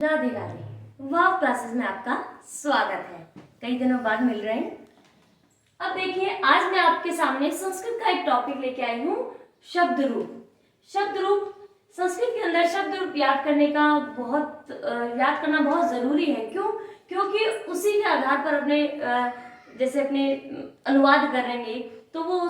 राधे राधे। वाव classes में आपका स्वागत है। कई दिनों बाद मिल रहे हैं। अब देखिए, आज मैं आपके सामने संस्कृत का एक टॉपिक लेके आई हूँ, शब्द रूप। शब्द रूप संस्कृत के अंदर शब्द रूप याद करना बहुत जरूरी है। क्यों? क्योंकि उसी के आधार पर अपने अनुवाद करेंगे तो वो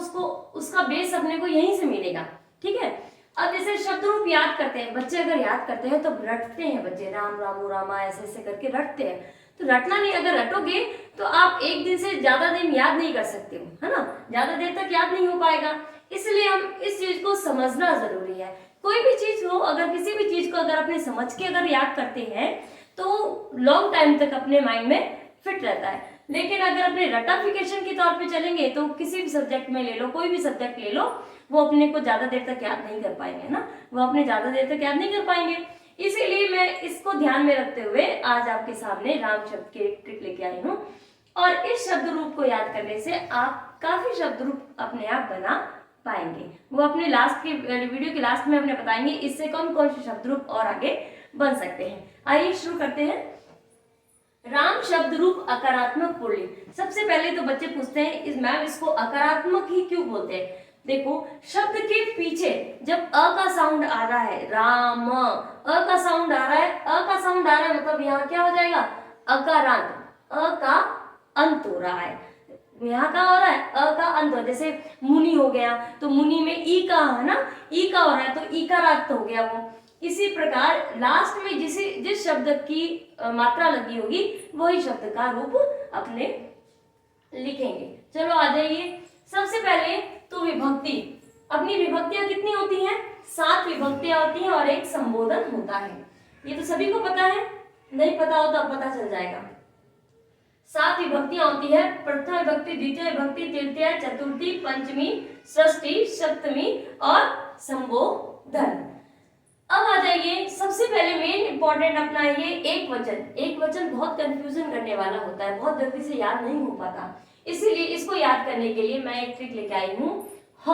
उसका बेस अपने को यहीं से मिलेगा। ठीक है। अब जैसे शब्द रूप याद करते हैं बच्चे, अगर याद करते हैं तो रटते हैं बच्चे, राम रामू रामा ऐसे ऐसे करके रटते हैं। तो रटना नहीं, अगर रटोगे तो आप एक दिन से ज्यादा दिन याद नहीं कर सकते हो, है ना, ज्यादा देर तक याद नहीं हो पाएगा। इसलिए हम इस चीज को समझना जरूरी है। कोई भी चीज हो, अगर किसी भी चीज को अगर अपने समझ के अगर याद करते हैं तो लॉन्ग टाइम तक अपने माइंड में फिट रहता है। लेकिन अगर अपने रटाफिकेशन के तौर पे चलेंगे तो किसी भी सब्जेक्ट में ले लो, कोई भी सब्जेक्ट ले लो, वो अपने को ज्यादा देर तक याद नहीं कर पाएंगे ना, वो अपने ज्यादा देर तक याद नहीं कर पाएंगे। इसीलिए मैं इसको ध्यान में रखते हुए आज आपके सामने राम शब्द की एक ट्रिक लेके आई हूँ। और इस शब्द रूप को याद करने से आप काफी शब्द रूप अपने आप बना पाएंगे। वो अपने वीडियो के लास्ट में अपने बताएंगे इससे कौन कौन से शब्द रूप और आगे बन सकते हैं। आइए शुरू करते हैं। राम शब्द रूप अकारात्मक पुल्लिंग। सबसे पहले तो बच्चे पूछते हैं मैम इसको अकारात्मक ही क्यों बोलते हैं? देखो, शब्द के पीछे जब अ का साउंड आ रहा है, राम, अ का साउंड आ रहा है, अ का साउंड आ रहा है मतलब यहाँ क्या हो जाएगा? अकारांत, अ का अंत हो रहा है। यहाँ का हो रहा है अ का अंत। जैसे मुनि हो गया तो मुनि में ई का है ना, ई का हो रहा है तो ईकारांत हो गया वो। इसी प्रकार लास्ट में जिस शब्द की मात्रा लगी होगी वही शब्द का रूप अपने लिखेंगे। चलो आ जाइए। सबसे पहले तो विभक्ति। अपनी विभक्तियां कितनी होती हैं? 7 विभक्तियां होती हैं और एक संबोधन होता है। ये तो सभी को पता है, नहीं पता हो तो अब पता चल जाएगा। 7 विभक्तियां होती है, प्रथम विभक्ति, द्वितीय विभक्ति, तृतीय, चतुर्थी, पंचमी, षष्ठी, सप्तमी और संबोधन। अब आ जाइए, सबसे पहले मेन इंपॉर्टेंट अपना ये एक वचन। एक वचन बहुत कंफ्यूजन करने वाला होता है, बहुत जल्दी से याद नहीं हो पाता। इसीलिए इसको याद करने के लिए मैं एक ट्रिक लेके आई हूँ। ह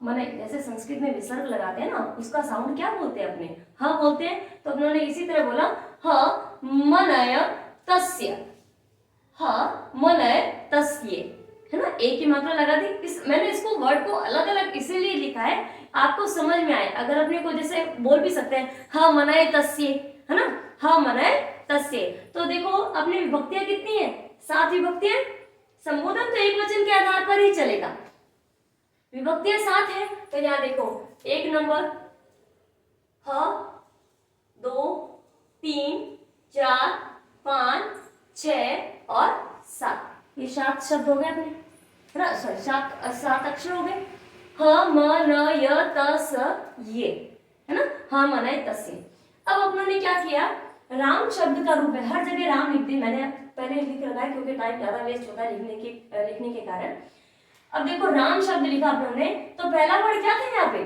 माने जैसे संस्कृत में विसर्ग लगाते हैं ना, उसका साउंड क्या बोलते हैं अपने? ह बोलते हैं। तो उन्होंने इसी तरह बोला ह मनय तस्य, ह मनय तस्य, है ना, एक ही मात्रा लगा दी। मैंने इसको वर्ड को अलग अलग इसीलिए लिखा है आपको समझ में आए। अगर अपने को जैसे बोल भी सकते हैं ह मनय तस्य, है ना, ह मनय तस्य। तो देखो अपनी विभक्तियां कितनी है? 7 विभक्तियां। संबोधन तो एक वचन के आधार पर ही चलेगा। विभक्तियां 7 है तो यहाँ देखो, 1 नंबर, ह, 2, 3, 4, 5, 6 और 7। ये 7 शब्द हो गए अपने, है ना, सॉरी 7 अक्षर हो गए। ह म न य त स ये, है ना, ह म न तस्य। अब अपनों ने क्या किया? राम शब्द का रूप है, हर जगह राम लिख दी। मैंने पहले लिख रखा है क्योंकि टाइम ज्यादा वेस्ट होता है लिखने के कारण। अब देखो राम शब्द लिखा आप लोगों ने, तो पहला वर्ड क्या था यहाँ पे?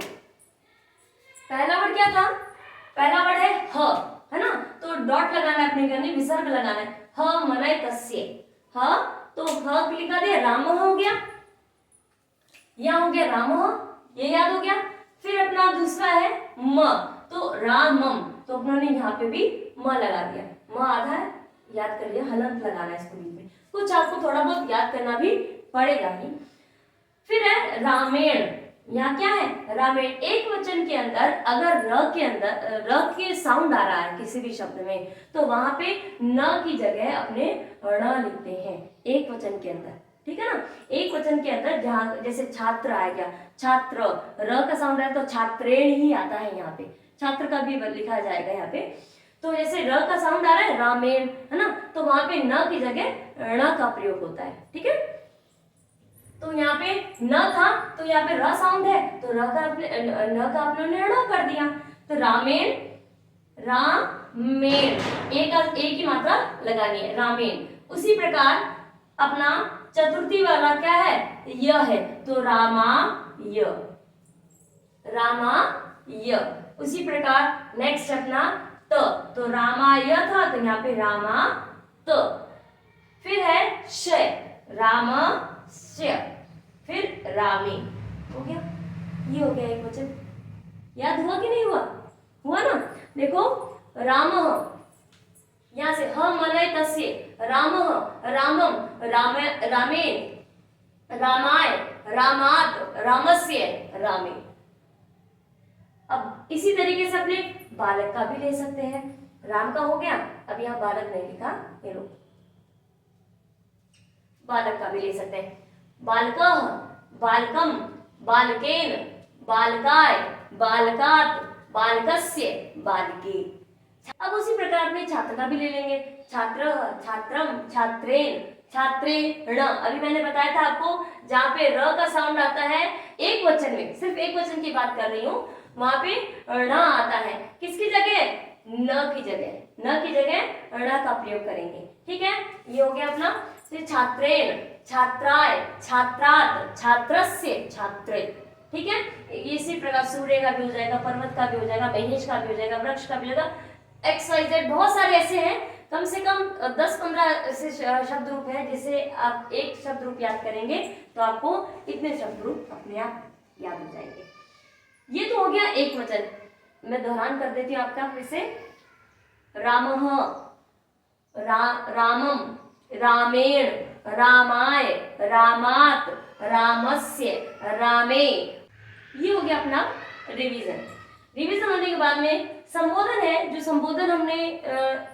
पहला वर्ड क्या था? पहला वर्ड है ह, है ना, तो डॉट लगाना है अपने करने, विसर्ग लगाना है। ह मनय तस्य, ह तो ह लिखा दिया, राम हो गया, यहाँ हो गया राम, ये याद हो गया। फिर अपना दूसरा है म, तो रामम, तो अपनों ने यहाँ पे भी म लगा दिया। म आधा है, याद कर लिया, हलंत लगाना है इसको बीच में। कुछ आपको थोड़ा बहुत याद करना भी पड़ेगा ही। फिर है रामेण। यहाँ क्या है? रामेण। एक वचन के अंदर अगर र के साउंड आ रहा है किसी भी शब्द में तो वहां पे न की जगह अपने ण लिखते हैं एक वचन के अंदर। ठीक है ना, एक वचन के अंदर जहाँ जैसे छात्र आ गया, छात्र, र का साउंड आया तो छात्रेण ही आता है यहाँ पे, छात्र का भी लिखा जाएगा यहाँ पे। तो जैसे र का साउंड आ रहा है रामेण, है ना, तो वहां पे न की जगह ण का प्रयोग होता है। ठीक है, तो यहाँ पे न था तो यहाँ पे र साउंड है तो र का न का आप लोगों ने ण कर दिया। तो रामेण, रामेण, एक ही मात्रा लगानी है, रामेण। उसी प्रकार अपना चतुर्थी वाला क्या है? य है, तो रामा य, रामा य। उसी प्रकार नेक्स्ट अपना त, तो रामाय था तो यहाँ पे रामा त। फिर है शय, राम स्य, फिर रामे। हो गया, ये हो गया एक वचन। याद हुआ कि नहीं हुआ? हुआ ना। देखो राम, यहाँ से हमलय तस्य, रामः रामम, रामेण, रामाय, रामात, रामस्य, रामे। अब इसी तरीके से अपने बालक का भी ले सकते हैं। राम का हो गया, अब यहाँ बालक नहीं लिखा, ये लो, बालक का भी ले सकते हैं। बालकः, बालकम, बालकेन, बालकाय, बालकात, बालकस्य, बालके। अब उसी प्रकार अपने छात्र का भी ले लेंगे। छात्र, छात्रम, छात्रेन, छात्रेण। अभी मैंने बताया था आपको, जहाँ पे र का साउंड आता है एक वचन में, सिर्फ एक वचन की बात कर रही हूँ, वहां पे ण आता है। किसकी जगह? न की जगह, न की जगह ण का प्रयोग करेंगे। ठीक है, ये हो गया अपना। छात्रेण, छात्राय, छात्रात, छात्रस्य, छात्रे। ठीक है, इसी प्रकार सूर्य का भी हो जाएगा, पर्वत का भी हो जाएगा, महेश का भी हो जाएगा, वृक्ष का भी हो जाएगा, XYZ बहुत सारे ऐसे हैं, कम से कम 10-15 ऐसे शब्द रूप है, जिसे आप एक शब्द रूप याद करेंगे तो आपको इतने शब्द रूप अपने आप याद हो जाएंगे। ये तो हो गया एक वचन। मैं दोहरान कर देती हूँ आपका फिर से। रामः, रामम, रामेण, रामाय, रामात, रामस्य, रामे। ये हो गया अपना रिवीजन। रिवीजन होने के बाद में संबोधन है, जो संबोधन हमने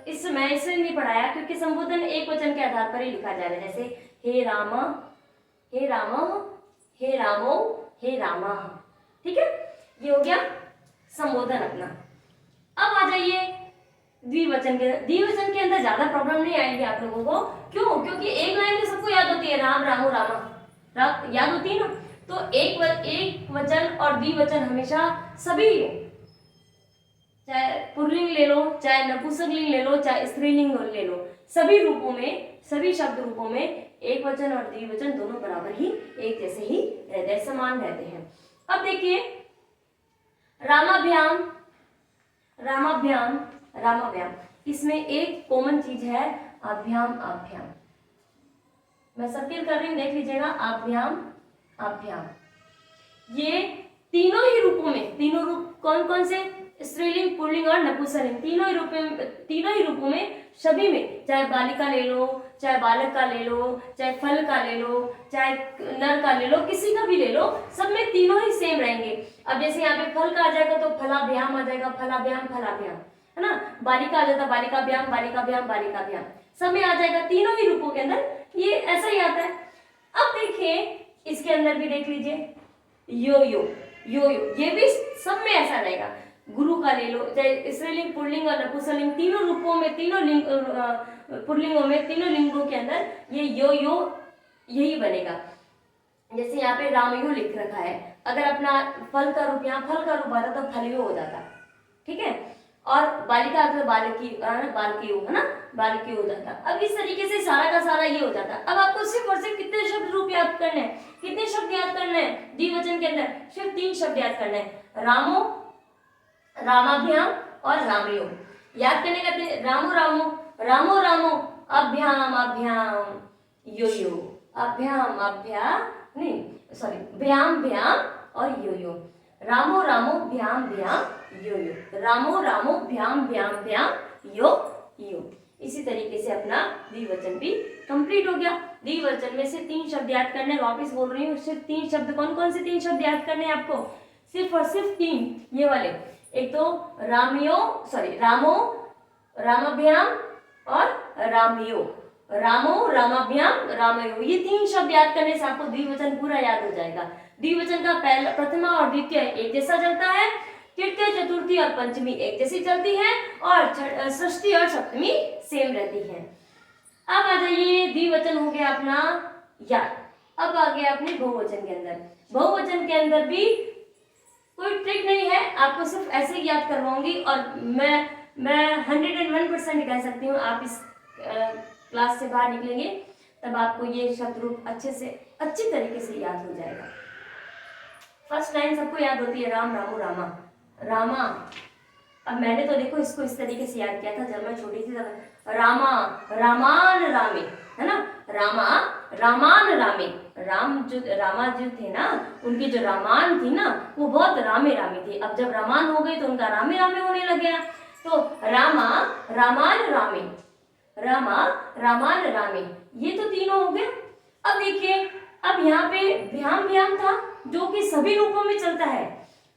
इस समय इसलिए नहीं पढ़ाया क्योंकि संबोधन एक वचन के आधार पर ही लिखा जा रहा है। जैसे हे राम, हे राम, हे रामो, हे रामा। ठीक है, ये हो गया संबोधन अपना। अब आ जाइए द्विवचन के। द्विवचन के अंदर ज्यादा प्रॉब्लम नहीं आएगी आप लोगों को। क्यों? क्योंकि एक लाइन तो सबको याद होती है, राम, रामो, रामा, याद होती है ना। तो एक वचन और द्विवचन हमेशा सभी, चाहे पुल्लिंग ले लो, चाहे नपुंसकलिंग ले लो, चाहे स्त्रीलिंग ले लो, सभी रूपों में, सभी शब्द रूपों में एक वचन और द्विवचन दोनों बराबर ही, एक जैसे ही रहते हैं, समान रहते हैं। अब देखिए रामाभ्याम, रामाभ्याम, रामाभ्याम, इसमें एक कॉमन चीज है, अभ्याम, अभ्याम। मैं सर्किल कर रही हूं, देख लीजिएगा, अभ्याम, अभ्याम। ये तीनों ही रूपों में, तीनों रूप कौन कौन से? स्त्रीलिंग, पुल्लिंग और नपुंसकलिंग, तीनों ही रूपों में, सभी में, चाहे बालिका ले लो, चाहे बालक का ले लो, चाहे फल का ले लो, चाहे नर का ले लो, किसी का भी ले लो, सब में तीनों ही सेम रहेंगे। अब जैसे यहाँ पे फल का आ जाएगा तो फलाभ्याम आ जाएगा, फलाभ्याम, फलाभ्याम, है ना। बालिका आ जाता, बालिकाभ्याम, बालिकाभ्याम, बालिकाभ्याम, सब में आ जाएगा, तीनों ही रूपों के अंदर ये ऐसा ही आता है। अब देखिए इसके अंदर भी देख लीजिए, यो यो, यो यो, ये भी सब में ऐसा रहेगा। गुरु का ले लो, चाहे स्त्रीलिंग, पुल्लिंग और नपुंसकलिंग, तीनों रूपों में, तीनों लिंग, पुल्लिंगों में, तीनों लिंगों के अंदर ये यो यो यही बनेगा। जैसे यहाँ पे रामयो लिख रखा है, अगर अपना फल का रूप, यहाँ फल का रूप आता तो फलयो हो जाता। ठीक है, और बालिका अगर बालकी, बालकियो, है ना, बालकियो हो जाता। अब इस तरीके से सारा का सारा ये हो जाता। अब आपको सिर्फ और सिर्फ कितने शब्द रूप याद करने हैं, कितने शब्द याद करने हैं द्विवचन के अंदर? सिर्फ 3 शब्द याद करने हैं, रामो, रामाभ्याम और रामयो। याद करने का, रामो रामो, रामो रामो, अभ्याम अभ्याम, यो यो, अभ्याम अभ्याम, नहीं सॉरी, भ्याम भ्याम और यो यो, रामो रामो, भ्याम भ्याम, यो यो, रामो रामो, भ्याम भ्याम भ्याम, यो यो। इसी तरीके से अपना द्विवचन भी कंप्लीट हो गया। द्विवचन में से 3 शब्द याद करने, वापस बोल रही हूँ, सिर्फ 3 शब्द। कौन कौन से 3 शब्द याद करने हैं आपको? सिर्फ और सिर्फ 3, ये वाले। एक तो रामयो, सॉरी, रामो, रामाभ्याम और रामयो, रामो, रामाभ्याम, रामयो, ये 3 शब्द याद करने से आपको द्विवचन पूरा याद हो जाएगा। द्विवचन का पहला, प्रथमा और द्वितीय एक जैसा चलता है, तृतीय, चतुर्थी और पंचमी एक जैसी चलती है, और षष्ठी और सप्तमी सेम रहती है। अब आ जाइए, द्विवचन हो गया अपना याद। अब आ गया अपने बहुवचन के अंदर। बहुवचन के अंदर भी कोई ट्रिक नहीं है, आपको सिर्फ ऐसे ही याद करवाऊंगी, और मैं 101% कह सकती हूँ, आप इस क्लास से बाहर निकलेंगे तब आपको ये शब्द रूप अच्छे से, अच्छी तरीके से याद हो जाएगा। फर्स्ट लाइन सबको याद होती है, राम, रामो, रामा, रामा। अब मैंने तो देखो इसको इस तरीके से याद किया था जब मैं छोटी थी, रामा, रामान रामे, है ना, रामा, रामान रामे। राम जो, रामा जो थे ना, उनकी जो रामान थी ना, वो बहुत रामे रामे थी। अब जब रामान हो गई तो उनका रामे रामे होने लग गया। तो रामा, रामान रामे, रमा, रामान, रामे, ये तो तीनों हो गए। अब देखिए, अब यहाँ पे भ्याम भ्याम था जो कि सभी रूपों में चलता है,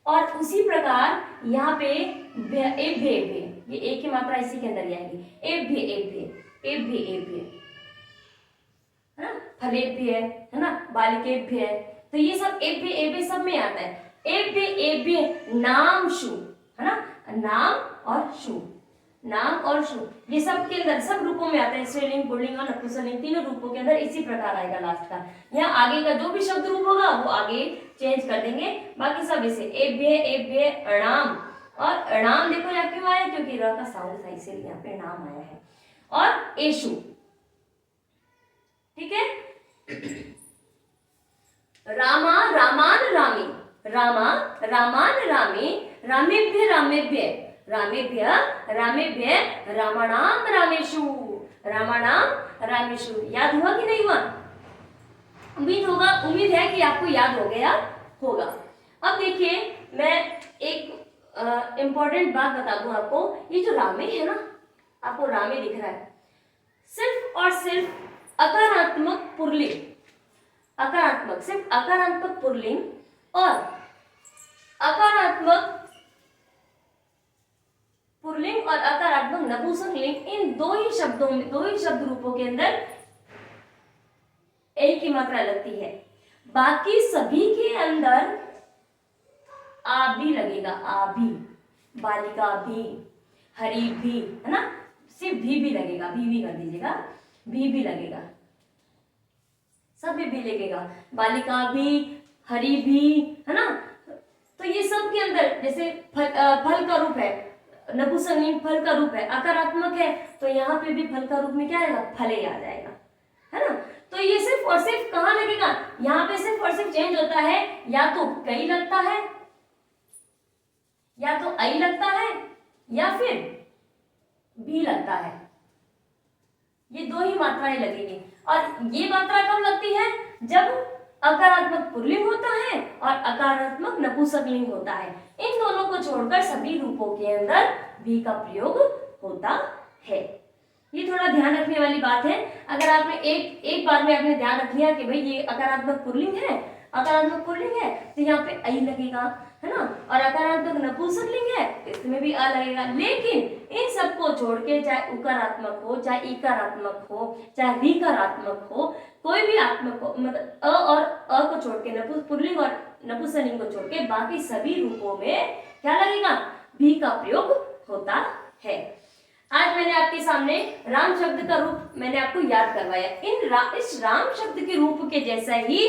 और उसी प्रकार यहाँ पे एभ्य एभ्य, ये एक की मात्रा इसी के अंदर ही आएगी, एभ्य एभ्य एभ्य एभ्य, है ना, फलेभ्य है ना, बालिकेभ्य है, तो ये सब एभ्य एभ्य सब में आता है। एभ्य एभ्य नाम शु, है ना, नाम और शु, नाम और शु, ये सब के अंदर सब रूपों में आता है, स्त्रीलिंग, पुल्लिंग और नपुंसकलिंग, तीनों रूपों के अंदर इसी प्रकार आएगा लास्ट का। यहाँ आगे का जो भी शब्द रूप होगा वो आगे चेंज कर देंगे, बाकी सब ऐसे एभ्य एभ्य अणाम, और अणाम देखो यहाँ क्यों आया, क्योंकि र का साउंड था इसीलिए यहाँ पे नाम आया है, और एशु, ठीक है। रामा, रामान, रामी, रामा, रामान, रामी, रामेभ्य, रामेभ्य, रामेभ्य, रामेभ्य, रामाणाम, रामेषु, रामाणाम, रामेषु। याद हुआ कि नहीं हुआ? उम्मीद है कि आपको याद हो गया होगा। अब देखिए, मैं एक इंपॉर्टेंट बात बता दूं आपको, ये जो रामे है ना, आपको रामे दिख रहा है, सिर्फ और सिर्फ अकारात्मक पुल्लिंग, अकारात्मक, सिर्फ अकारात्मक पुल्लिंग और अकारात्मक पुल्लिंग और अकारात्मक नपुंसकलिंग, इन दो ही शब्दों में, दो ही शब्द रूपों के अंदर ए की मात्रा लगती है। बाकी सभी के अंदर आ भी लगेगा, आ भी, बालिका भी, हरि भी, है ना, सिर्फ भी लगेगा, भी कर दीजिएगा, भी लगेगा, सब में भी लगेगा, बालिका भी, हरि भी, है ना। तो ये सब के अंदर जैसे फल का रूप है, नपुंसकलिंग फल का रूप है, अकारात्मक है, तो यहाँ पे भी फल का रूप में क्या आएगा, फले आ जाएगा, है ना। तो ये सिर्फ और सिर्फ कहाँ लगेगा, यहाँ पे सिर्फ और सिर्फ चेंज होता है, या तो कई लगता है, या तो आई लगता है, या फिर भी लगता है, ये दो ही मात्राएं लगेंगी। और ये मात्रा कब लगती है, जब अकारात्मक पुल्लिंग होता है और अकारात्मक नपुंसकलिंग होता है। इन दोनों को छोड़कर सभी रूपों के अंदर भी का प्रयोग होता है। ये थोड़ा ध्यान रखने वाली बात है। अगर आपने एक बार में आपने ध्यान रख लिया कि भाई ये अकारात्मक पुल्लिंग है, अकारात्मक पुल्लिंग है, तो यहाँ पे आई लगेगा, है ना, और अकारात्मक नपुंसकलिंग है, इसमें भी अ लगेगा। लेकिन इन सबको छोड़ के, चाहे उकारात्मक हो, चाहे इकारात्मक हो, चाहे ऋकारात्मक हो, कोई भी आत्मक हो, मतलब अ और अ को छोड़ के, पुल्लिंग और नपुंसकलिंग को छोड़ के बाकी सभी रूपों में क्या लगेगा, भी का प्रयोग होता है। आज मैंने आपके सामने राम शब्द का रूप मैंने आपको याद करवाया। इस राम शब्द के रूप के जैसा ही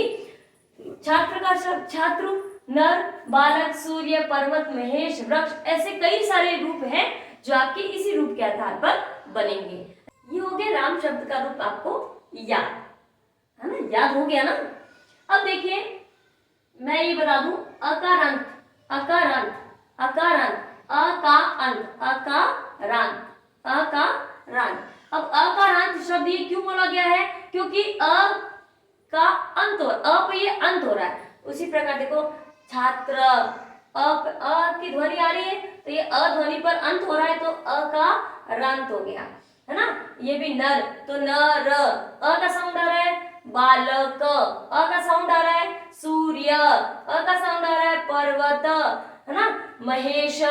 छात्र का शब्द, छात्र, नर, बालक, सूर्य, पर्वत, महेश, वृक्ष, ऐसे कई सारे रूप हैं जो आपके इसी रूप के आधार पर बनेंगे। ये हो गया राम शब्द का रूप, आपको याद है ना, याद हो गया ना। अब देखिए, मैं ये बता दूं, अकारांत, अकारांत, अकारांत, अ का अंत, अकारांत, अकारांत। अब अकारांत शब्द ये क्यों बोला गया है, क्योंकि अ का अंत, अ पे ये अंत हो रहा है। उसी प्रकार देखो, छात्र, अ की ध्वनि आ रही है, तो ये अ ध्वनि पर अंत हो रहा है, तो अ का रांत हो गया, है ना। ये भी नर, तो नर, अ का साउंड आ रहा है, बालक, अ का साउंड आ रहा है, सूर्य, अ का साउंड आ रहा है, पर्वत, है ना, महेश,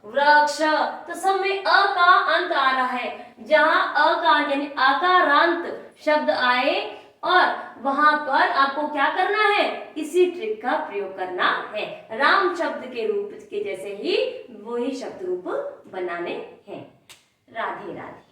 वृक्ष, तो सब में अ का अंत आ रहा है। जहां अ का यानी आकारांत शब्द आए और वहां पर आपको क्या करना है, इसी ट्रिक का प्रयोग करना है। राम शब्द के रूप के जैसे ही वही शब्द रूप बनाने हैं। राधे राधे।